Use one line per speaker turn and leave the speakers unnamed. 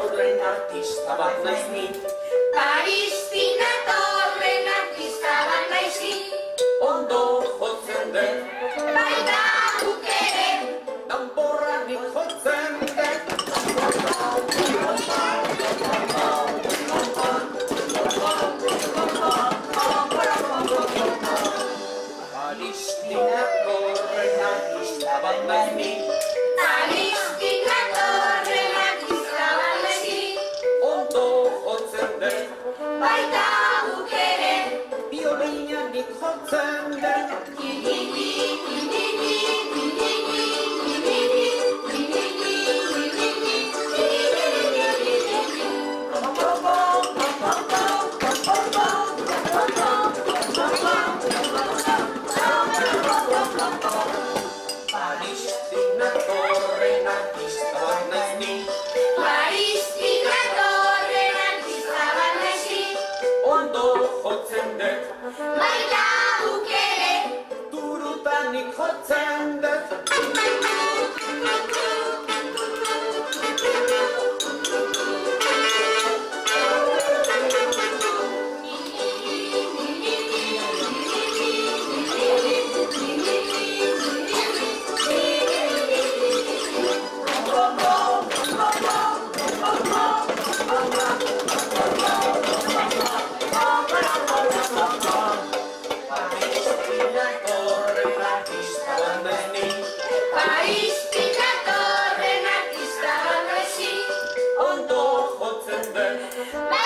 horren artista bat naiz ni.
Paristina horren artista bat naiz ni.
Ondo jotzen den,
Baita guk ere,
danborra nik jotzen den. Paristina horren artista bat naiz ni.
Paristina horren artista bat naiz ni.
Ondo jotzen den,
Baita guk ere,
biolina nik jotzen den. Paristina horren artista bat naiz ni.
Paristina horren artista bat naiz ni.
Ondo jotzen den,
Baita guk ere,
turutan nik jotzen den. Paristina horren artista bat naiz ni.
Paristina horren artista bat naiz ni.
Ondo jotzen den,
Baita